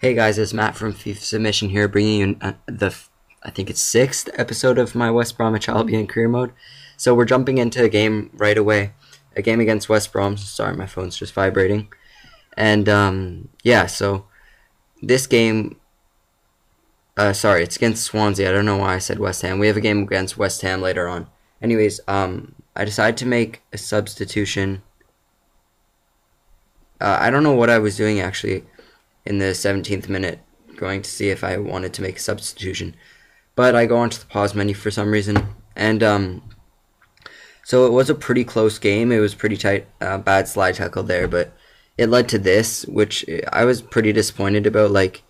Hey guys, it's Matt from FIFA Submission here, bringing you I think it's 6th episode of my West Bromwich Albion career mode. So we're jumping into a game right away, a game against West Brom. Sorry, my phone's just vibrating. And yeah, so this game, sorry, it's against Swansea. I don't know why I said West Ham. We have a game against West Ham later on. Anyways, I decided to make a substitution. I don't know what I was doing actually in the 17th minute, going to see if I wanted to make a substitution. But I go onto the pause menu for some reason. And so it was a pretty close game. It was pretty tight. Bad slide tackle there, but it led to this, which I was pretty disappointed about. Like,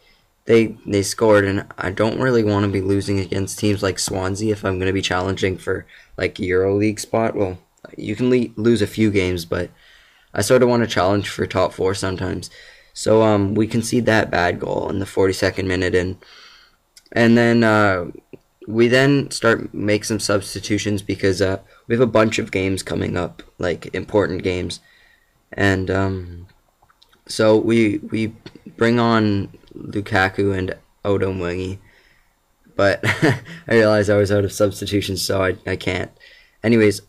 they scored, and I don't really want to be losing against teams like Swansea if I'm going to be challenging for, like, EuroLeague spot. Well, you can lose a few games, but I sort of want to challenge for top 4 sometimes. So we concede that bad goal in the 42nd minute, and then we then make some substitutions because we have a bunch of games coming up, like important games, and so we bring on Lukaku and Odo Mwingi, but I realized I was out of substitutions, so I can't. Anyways,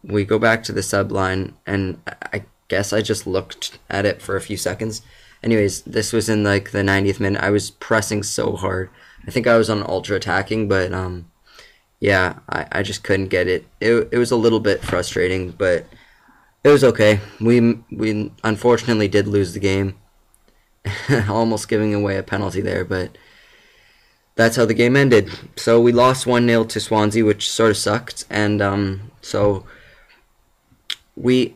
we go back to the sub line, and I guess I just looked at it for a few seconds. Anyways, this was in like the 90th minute. I was pressing so hard. I think I was on ultra attacking, but yeah, I just couldn't get it. It was a little bit frustrating, but it was okay. We unfortunately did lose the game. Almost giving away a penalty there, but that's how the game ended. So we lost 1-0 to Swansea, which sort of sucked, and so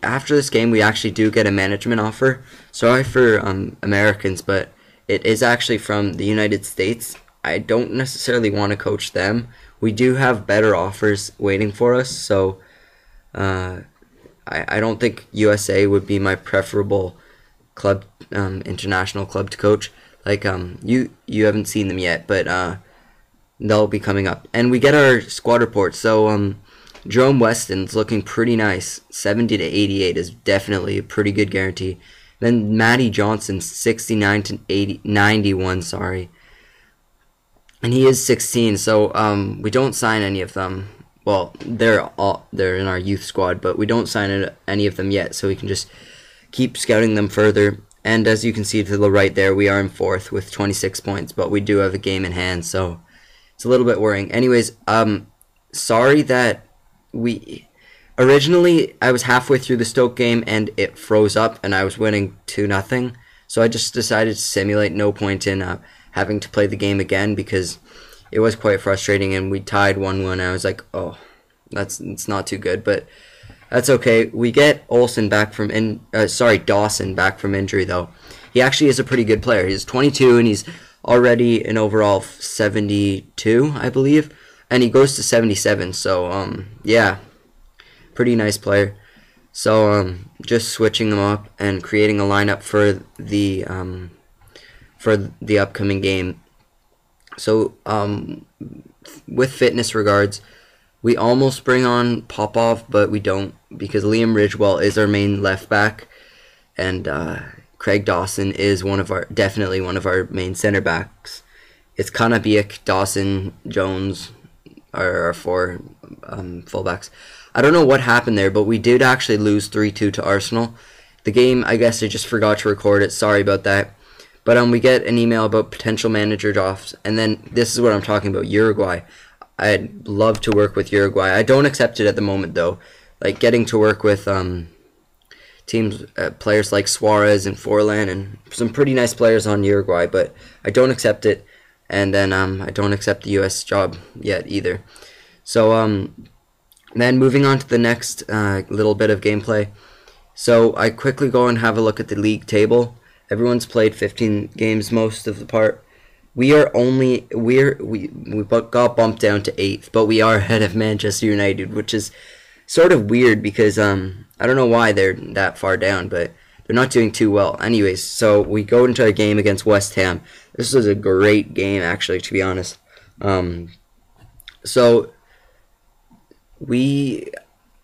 after this game we actually do get a management offer. Sorry for Americans, but it is actually from the United States. I don't necessarily want to coach them. We do have better offers waiting for us, so I don't think USA would be my preferable club, international club to coach. Like you haven't seen them yet, but they'll be coming up. And we get our squad report. So Jerome Weston's looking pretty nice. 70 to 88 is definitely a pretty good guarantee. Then Matty Johnson, 69 to 91, sorry. And he is 16, so we don't sign any of them. Well, they're in our youth squad, but we don't sign any of them yet, so we can just keep scouting them further. And as you can see to the right there, we are in 4th with 26 points, but we do have a game in hand, so it's a little bit worrying. Anyways, sorry that originally I was halfway through the Stoke game and it froze up and I was winning 2-0, so I just decided to simulate. No point in having to play the game again because it was quite frustrating, and we tied 1-1. I was like, oh, it's not too good, but that's okay. We get Dawson back from injury though. He actually is a pretty good player. He's 22 and he's already an overall 72, I believe. And he goes to 77, so yeah, pretty nice player. So just switching them up and creating a lineup for the upcoming game. So with fitness regards, we almost bring on Popov, but we don't, because Liam Ridgewell is our main left back, and Craig Dawson is definitely one of our main center backs. It's Kanabiak, Dawson, Jones are our 4 fullbacks. I don't know what happened there, but we did actually lose 3-2 to Arsenal. The game, I guess I just forgot to record it. Sorry about that. But we get an email about potential manager drafts, and then this is what I'm talking about, Uruguay. I'd love to work with Uruguay. I don't accept it at the moment, though. Like, getting to work with teams, players like Suarez and Forlan, and some pretty nice players on Uruguay, but I don't accept it. And then I don't accept the US job yet either. So then moving on to the next little bit of gameplay. So I quickly go and have a look at the league table. Everyone's played 15 games most of the part. We got bumped down to 8th, but we are ahead of Manchester United, which is sort of weird because I don't know why they're that far down, but they're not doing too well. Anyways, so we go into a game against West Ham. This was a great game, actually, to be honest. So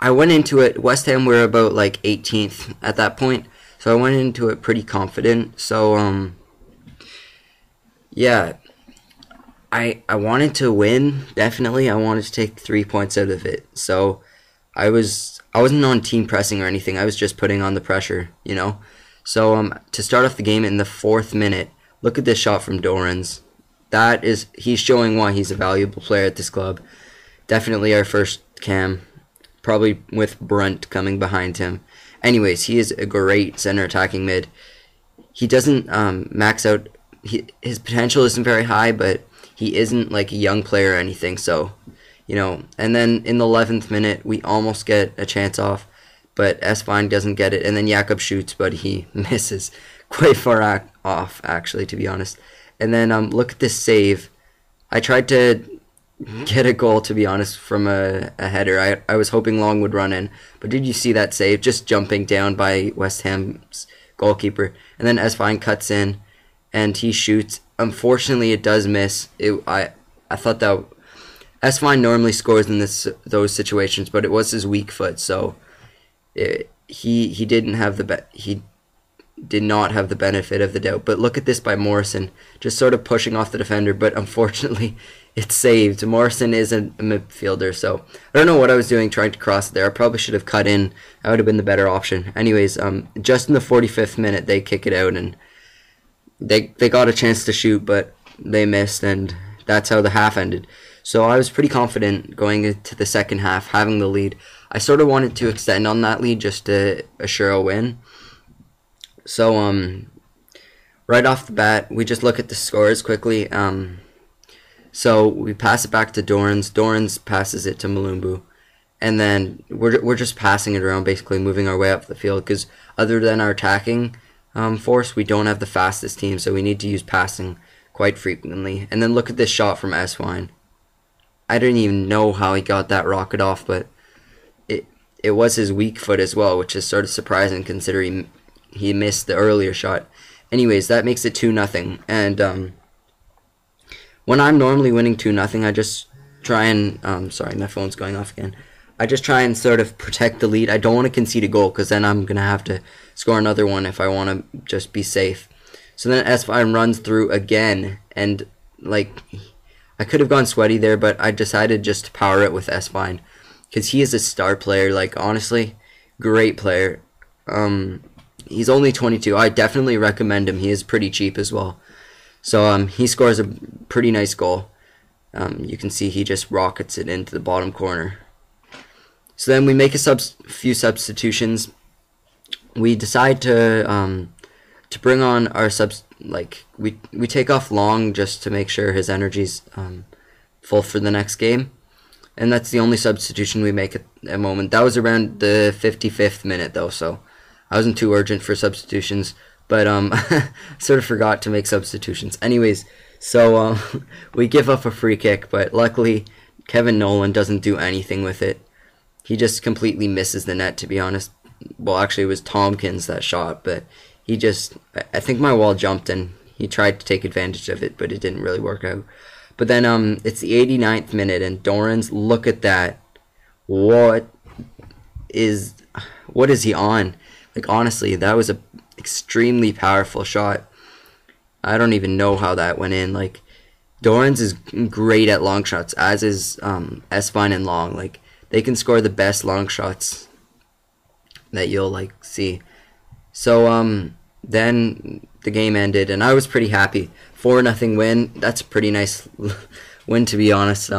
I went into it. West Ham were about like 18th at that point, so I went into it pretty confident. So yeah, I wanted to win, definitely. I wanted to take 3 points out of it. So I wasn't on team pressing or anything. I was just putting on the pressure, you know. So to start off the game in the 4th minute, look at this shot from Dorans. He's showing why he's a valuable player at this club. Definitely our first cam, probably with Brunt coming behind him. Anyways, he is a great center attacking mid. He doesn't max out. His potential isn't very high, but he isn't like a young player or anything. So, you know. And then in the 11th minute, we almost get a chance off, but Espine doesn't get it. And then Jakob shoots, but he misses quite far off, actually, to be honest. And then look at this save. I tried to get a goal, to be honest, from a header. I was hoping Long would run in. But did you see that save? Just jumping down by West Ham's goalkeeper. And then Espine cuts in, and he shoots. Unfortunately, it does miss. I thought that Espine normally scores in those situations, but it was his weak foot, so he didn't have he did not have the benefit of the doubt. But look at this by Morrison, just sort of pushing off the defender, but unfortunately it's saved. Morrison is a midfielder, so I don't know what I was doing trying to cross it there. I probably should have cut in. That would have been the better option. Anyways, just in the 45th minute they kick it out, and they got a chance to shoot, but they missed, and that's how the half ended. So I was pretty confident going into the second half, having the lead. I sort of wanted to extend on that lead just to assure a win. So right off the bat, we just look at the scores quickly. So we pass it back to Dorans. Dorans passes it to Malumbu. And then we're just passing it around, basically moving our way up the field, because other than our attacking force, we don't have the fastest team, so we need to use passing quite frequently. And then look at this shot from Eswine. I didn't even know how he got that rocket off, but it was his weak foot as well, which is sort of surprising considering he missed the earlier shot. Anyways, that makes it 2-0. And when I'm normally winning 2-0, I just try and sorry, my phone's going off again. I just try and sort of protect the lead. I don't want to concede a goal, because then I'm gonna have to score another one if I want to just be safe. So then S5 runs through again, and like I could have gone sweaty there, but I decided just to power it with S5, because he is a star player. Like, honestly, great player. He's only 22. I definitely recommend him. He is pretty cheap as well. So he scores a pretty nice goal. You can see he just rockets it into the bottom corner. So then we make a few substitutions. We decide to bring on our subs. Like we take off Long just to make sure his energy's full for the next game. And that's the only substitution we make at the moment. That was around the 55th minute though, so I wasn't too urgent for substitutions, but sort of forgot to make substitutions. Anyways, so we give up a free kick, but luckily Kevin Nolan doesn't do anything with it. He just completely misses the net, to be honest. Well, actually it was Tompkins that shot, but I think my wall jumped and he tried to take advantage of it, but it didn't really work out. But then it's the 89th minute, and Dorans, look at that. What is he on? Like, honestly, that was a extremely powerful shot. I don't even know how that went in. Like, Dorans is great at long shots, as is Espine and Long. Like, they can score the best long shots that you'll like see. So then the game ended, and I was pretty happy. 4-0 win. That's a pretty nice win, to be honest.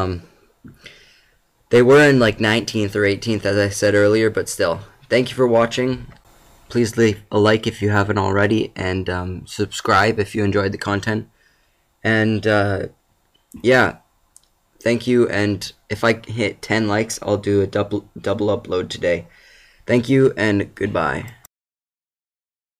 They were in like 19th or 18th, as I said earlier, but still. Thank you for watching. Please leave a like if you haven't already, and subscribe if you enjoyed the content. And yeah, thank you. And if I hit 10 likes, I'll do a double upload today. Thank you, and goodbye.